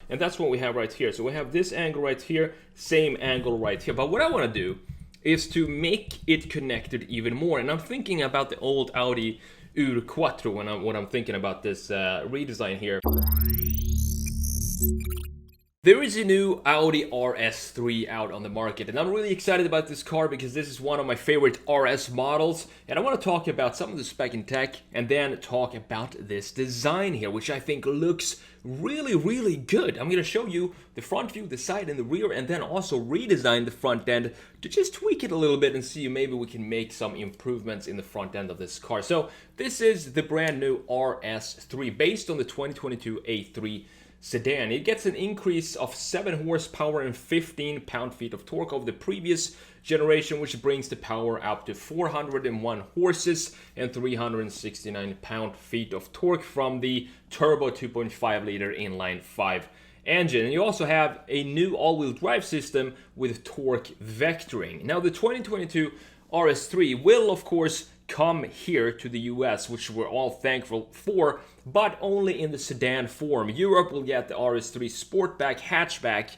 and that's what we have right here. So we have this angle right here, same angle right here. But what I want to do is to make it connected even more, and I'm thinking about the old Audi RS3 when I'm thinking about this redesign here. There is a new Audi RS3 out on the market, and I'm really excited about this car because this is one of my favorite RS models, and I want to talk about some of the spec and tech and then talk about this design here, which I think looks really good. I'm going to show you the front view, the side and the rear, and then also redesign the front end to just tweak it a little bit and see maybe we can make some improvements in the front end of this car. So this is the brand new RS3 based on the 2022 A3 sedan. It gets an increase of 7 horsepower and 15 pound-feet of torque over the previous generation, which brings the power up to 401 horses and 369 pound-feet of torque from the turbo 2.5 liter inline 5 engine. And you also have a new all-wheel drive system with torque vectoring. Now the 2022 RS3 will of course come here to the US, which we're all thankful for, but only in the sedan form. Europe will get the RS3 Sportback hatchback,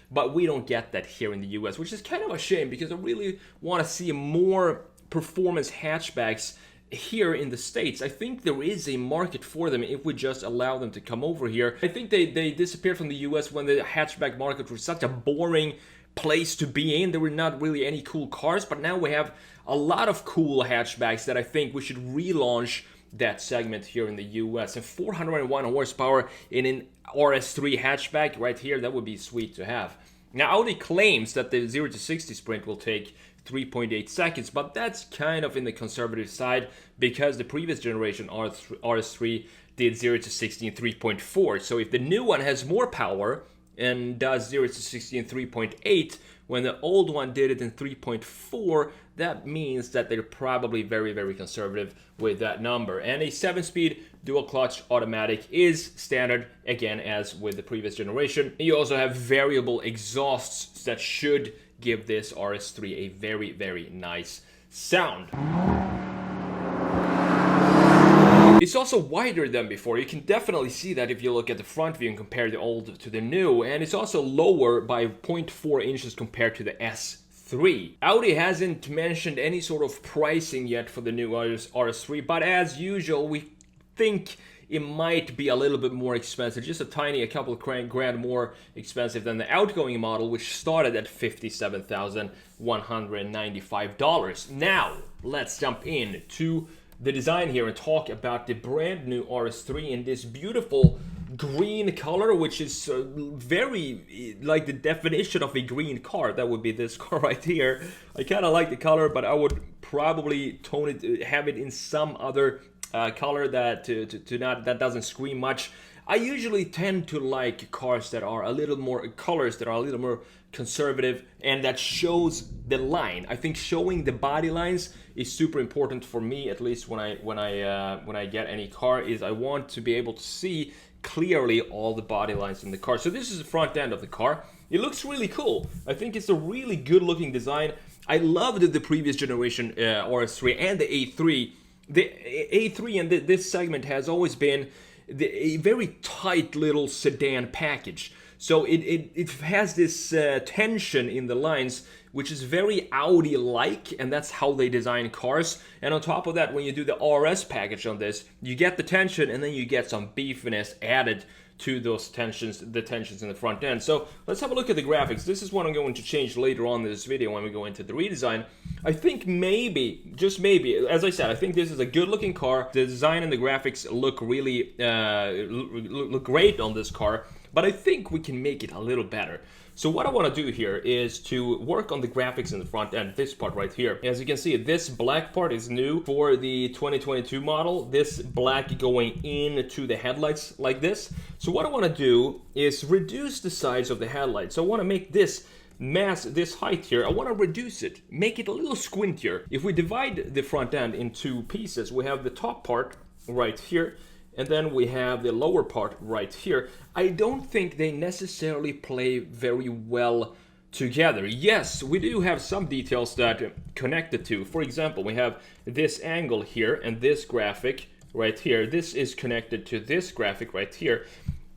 but we don't get that here in the US, which is kind of a shame because I really want to see more performance hatchbacks here in the States. I think there is a market for them if we just allow them to come over here. I think they disappeared from the US when the hatchback market was such a boring place to be in. There were not really any cool cars, but now we have a lot of cool hatchbacks that I think we should relaunch that segment here in the US. And 401 horsepower in an RS3 hatchback right here, that would be sweet to have. Now Audi claims that the 0 to 60 sprint will take 3.8 seconds, but that's kind of in the conservative side because the previous generation RS3 did 0 to 60 in 3.4. So if the new one has more power and does 0 to 60 in 3.8 when the old one did it in 3.4, that means that they're probably very conservative with that number. And a 7-speed dual clutch automatic is standard, again, as with the previous generation. You also have variable exhausts that should give this RS3 a very nice sound. It's also wider than before. You can definitely see that if you look at the front view and compare the old to the new, and it's also lower by 0.4 inches compared to the S3. Audi hasn't mentioned any sort of pricing yet for the new RS3, but as usual, we think it might be a little bit more expensive, just a couple of grand more expensive than the outgoing model, which started at $57,195. Now, let's jump in to the design here and talk about the brand new RS3 in this beautiful green color, which is very like the definition of a green car. That would be this car right here. I kind of like the color, but I would probably tone it, have it in some other color that that doesn't scream much. I usually tend to like cars that are a little more conservative and that shows the line. I think showing the body lines is super important for me, at least when I get any car. Is I want to be able to see clearly all the body lines in the car. So this is the front end of the car. It looks really cool. I think it's a really good looking design. I loved the previous generation RS3 and the A3. The A3 and this segment has always been a very tight little sedan package. So it has this tension in the lines, which is very Audi-like, and that's how they design cars. And on top of that, when you do the RS package on this, you get the tension and then you get some beefiness added to those tensions, the tensions in the front end. So let's have a look at the graphics. This is what I'm going to change later on in this video when we go into the redesign. I think maybe, just maybe, as I said, I think this is a good looking car. The design and the graphics look really look great on this car, but I think we can make it a little better. So what I want to do here is to work on the graphics in the front end, this part right here. As you can see, this black part is new for the 2022 model, this black going into the headlights like this. So what I want to do is reduce the size of the headlights. So I want to make this height here, I want to reduce it, make it a little squintier. If we divide the front end in two pieces, we have the top part right here, and then we have the lower part right here. I don't think they necessarily play very well together. Yes, we do have some details that connect the two. For example, we have this angle here and this graphic right here. This is connected to this graphic right here.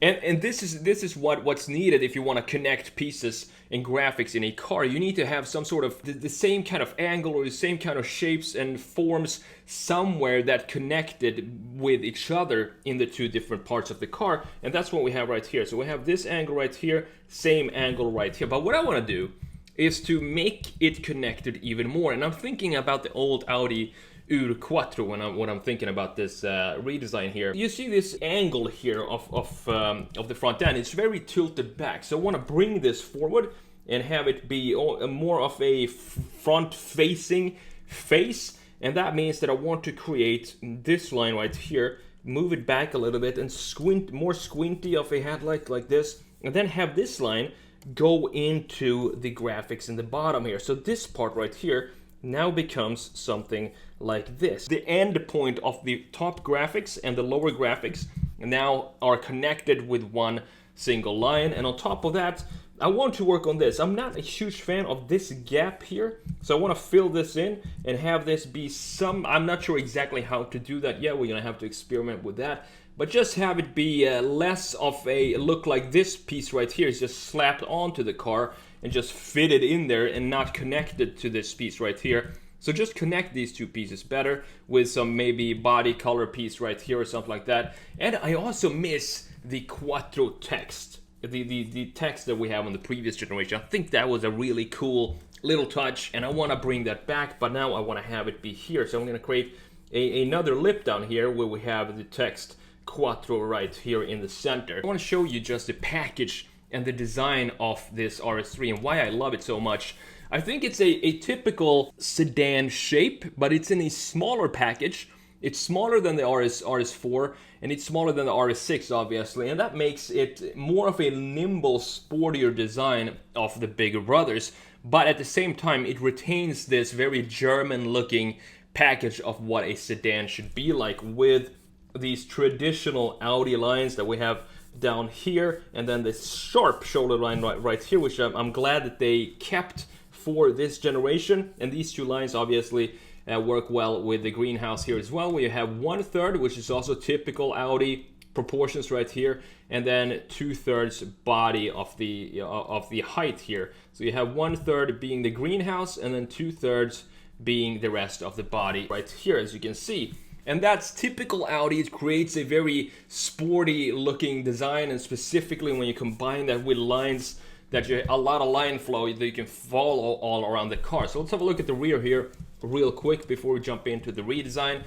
And this is what's needed if you want to connect pieces and graphics in a car. You need to have some sort of the same kind of angle or the same kind of shapes and forms somewhere that connected with each other in the two different parts of the car. And that's what we have right here. So we have this angle right here, same angle right here. But what I want to do is to make it connected even more. And I'm thinking about the old Audi RS3 when I'm thinking about this redesign here. You see this angle here of the front end. It's very tilted back, so I want to bring this forward and have it be more of a front-facing face, and that means that I want to create this line right here, move it back a little bit, and more squinty of a headlight like this, and then have this line go into the graphics in the bottom here. So this part right here now becomes something like this. The end point of the top graphics and the lower graphics now are connected with one single line, and on top of that I want to work on this. I'm not a huge fan of this gap here, so I want to fill this in and have this be I'm not sure exactly how to do that yet. We're gonna have to experiment with that, but just have it be less of a look like this piece right here is just slapped onto the car and just fitted in there and not connected to this piece right here. So just connect these two pieces better with some maybe body color piece right here or something like that. And I also miss the Quattro text, the text that we have on the previous generation. I think that was a really cool little touch, and I want to bring that back, but now I want to have it be here. So I'm going to create another lip down here where we have the text Quattro right here in the center. I want to show you just the package and the design of this RS3 and why I love it so much. I think it's a typical sedan shape, but it's in a smaller package. It's smaller than the RS4, and it's smaller than the RS6, obviously, and that makes it more of a nimble, sportier design of the bigger brothers. But at the same time, it retains this very German-looking package of what a sedan should be like, with these traditional Audi lines that we have down here, and then this sharp shoulder line right here, which I'm glad that they kept for this generation. And these two lines obviously work well with the greenhouse here as well, where you have 1/3, which is also typical Audi proportions right here, and then 2/3 body of the height here. So you have 1/3 being the greenhouse, and then 2/3 being the rest of the body right here, as you can see. And that's typical Audi. It creates a very sporty looking design, and specifically when you combine that with lines that a lot of line flow that you can follow all around the car. So let's have a look at the rear here real quick before we jump into the redesign.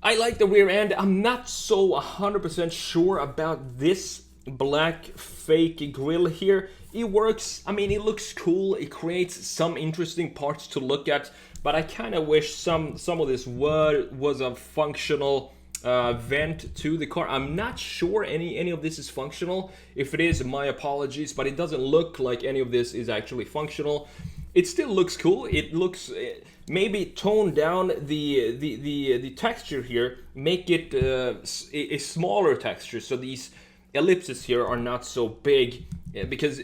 I like the rear end. I'm not so 100% sure about this black fake grille here. It works. I mean, it looks cool. It creates some interesting parts to look at, but I kind of wish some of this was a functional vent to the car. I'm not sure any of this is functional. If it is, my apologies, but it doesn't look like any of this is actually functional. It still looks cool. It looks maybe tone down the texture here, make it a smaller texture, so these ellipses here are not so big, because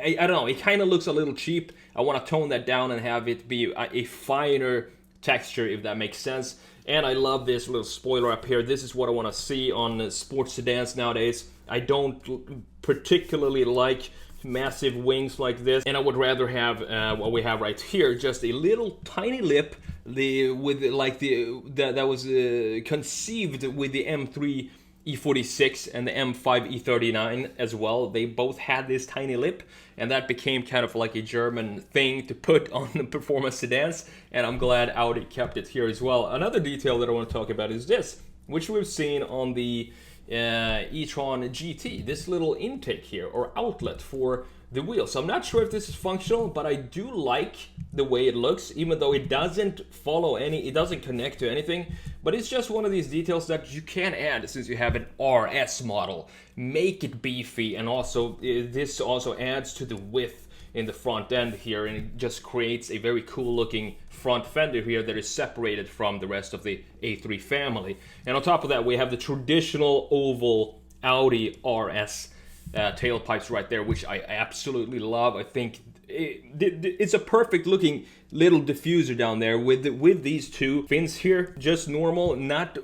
I don't know, it kind of looks a little cheap. I want to tone that down and have it be a finer texture, if that makes sense. And I love this little spoiler up here. This is what I want to see on sports sedans nowadays. I don't particularly like massive wings like this, and I would rather have what we have right here, just a little tiny lip that was conceived with the M3 E46 and the M5 E39 as well. They both had this tiny lip, and that became kind of like a German thing to put on the performance sedans, and I'm glad Audi kept it here as well. Another detail that I want to talk about is this, which we've seen on the e-tron GT, this little intake here, or outlet for the wheels. So I'm not sure if this is functional, but I do like the way it looks, even though it doesn't it doesn't connect to anything. But it's just one of these details that you can add since you have an RS model. Make it beefy, and also this also adds to the width in the front end here, and it just creates a very cool looking front fender here that is separated from the rest of the A3 family. And on top of that, we have the traditional oval Audi RS tailpipes right there, which I absolutely love. I think it's a perfect looking little diffuser down there with these two fins here, just normal, not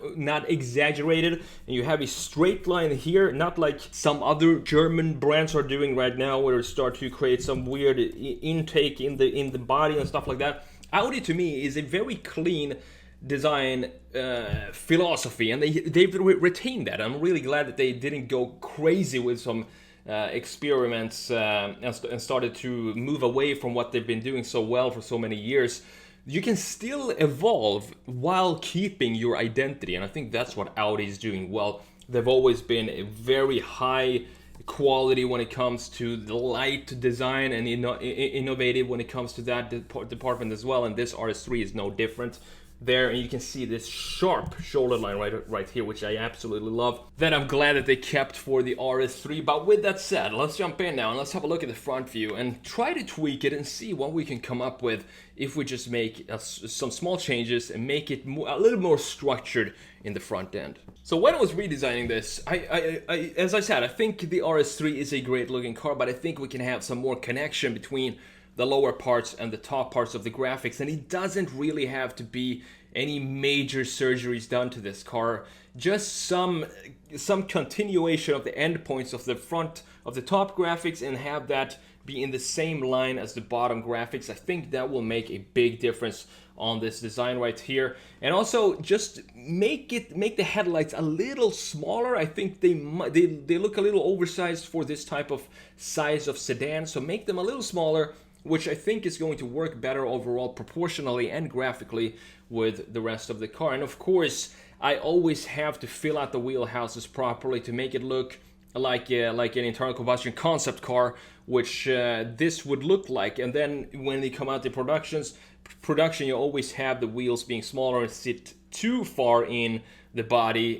exaggerated, and you have a straight line here, not like some other German brands are doing right now, where it start to create some weird intake in the body and stuff like that. Audi to me is a very clean design philosophy, and they've retained that. I'm really glad that they didn't go crazy with some experiments and started to move away from what they've been doing so well for so many years. You can still evolve while keeping your identity, and I think that's what Audi is doing well. They've always been a very high quality when it comes to the light design, and innovative when it comes to that department as well, and this RS3 is no different there. And you can see this sharp shoulder line right here, which I absolutely love, that I'm glad that they kept for the RS3. But with that said, let's jump in now and let's have a look at the front view and try to tweak it and see what we can come up with if we just make some small changes and make it a little more structured in the front end. So when I was redesigning this, as I said, I think the RS3 is a great looking car, but I think we can have some more connection between the lower parts and the top parts of the graphics, and it doesn't really have to be any major surgeries done to this car, just some continuation of the endpoints of the front of the top graphics and have that be in the same line as the bottom graphics. I think that will make a big difference on this design right here. And also just make the headlights a little smaller. I think they look a little oversized for this type of size of sedan, so make them a little smaller, which I think is going to work better overall proportionally and graphically with the rest of the car. And of course, I always have to fill out the wheelhouses properly to make it look like an internal combustion concept car, which this would look like. And then when they come out in production, you always have the wheels being smaller and sit too far in the body,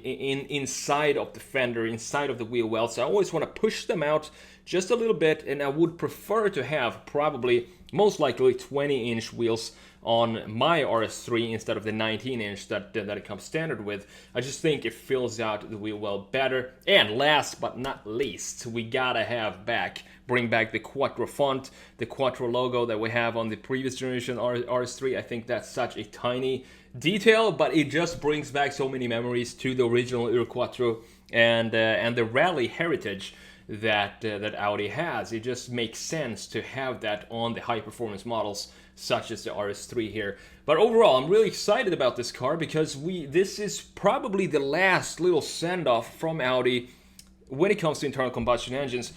inside of the fender, inside of the wheel well. So I always want to push them out just a little bit, and I would prefer to have probably, most likely, 20-inch wheels on my RS3 instead of the 19-inch that it comes standard with. I just think it fills out the wheel well better. And last but not least, we gotta bring back the Quattro font, the Quattro logo that we have on the previous generation RS3. I think that's such a tiny detail, but it just brings back so many memories to the original Ur Quattro and the rally heritage that Audi has. It just makes sense to have that on the high performance models such as the RS3 here. But overall, I'm really excited about this car because this is probably the last little send-off from Audi when it comes to internal combustion engines.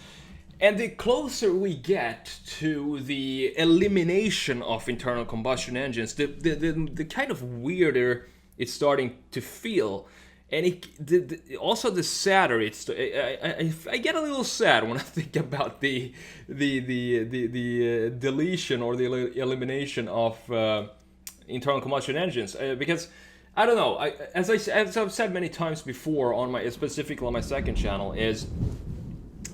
And the closer we get to the elimination of internal combustion engines, the kind of weirder it's starting to feel. And also the sadder it's. I get a little sad when I think about the deletion or the elimination of internal combustion engines, because I don't know. As I've said many times before specifically on my second channel, is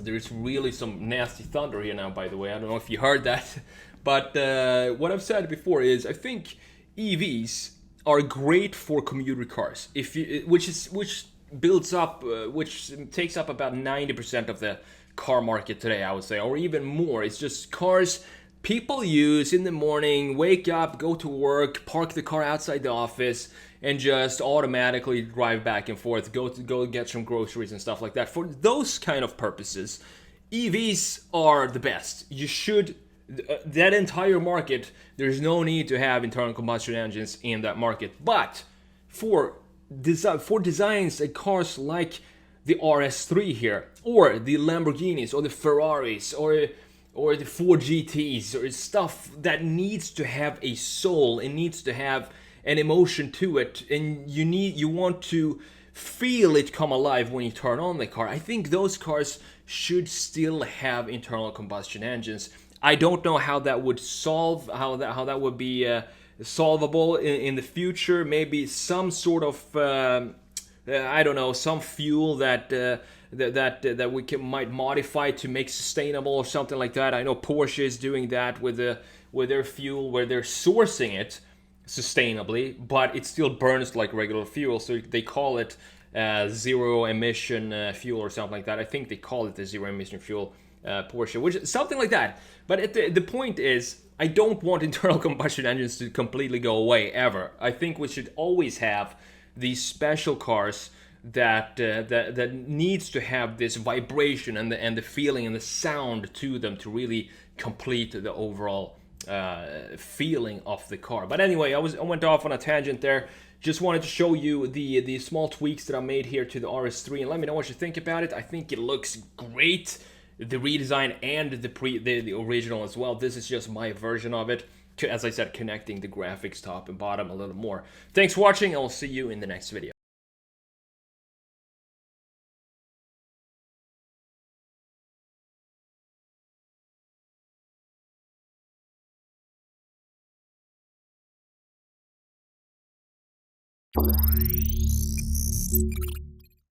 there's really some nasty thunder here now. By the way, I don't know if you heard that, but what I've said before is I think EVs are great for commuter cars, which takes up about 90% of the car market today, I would say, or even more. It's just cars people use in the morning, wake up, go to work, park the car outside the office, and just automatically drive back and forth, go get some groceries and stuff like that. For those kind of purposes, EVs are the best. You should. That entire market, there's no need to have internal combustion engines in that market. But for designs and cars like the RS3 here, or the Lamborghinis, or the Ferraris, or the Ford GTs, or stuff that needs to have a soul, it needs to have an emotion to it, and you want to feel it come alive when you turn on the car. I think those cars should still have internal combustion engines. I don't know how that would how that would be solvable in the future. Maybe some sort of I don't know, some fuel that we might modify to make sustainable or something like that. I know Porsche is doing that with their fuel, where they're sourcing it sustainably, but it still burns like regular fuel. So they call it zero emission fuel or something like that. I think they call it the zero emission fuel Porsche, which is something like that. But the point is, I don't want internal combustion engines to completely go away ever. I think we should always have these special cars that needs to have this vibration and the feeling and the sound to them to really complete the overall feeling of the car. But anyway, I went off on a tangent there. Just wanted to show you the small tweaks that I made here to the RS3, and let me know what you think about it. I think it looks great, the redesign and the original as well. This is just my version of it, as I said, connecting the graphics top and bottom a little more. Thanks for watching, and I'll see you in the next video.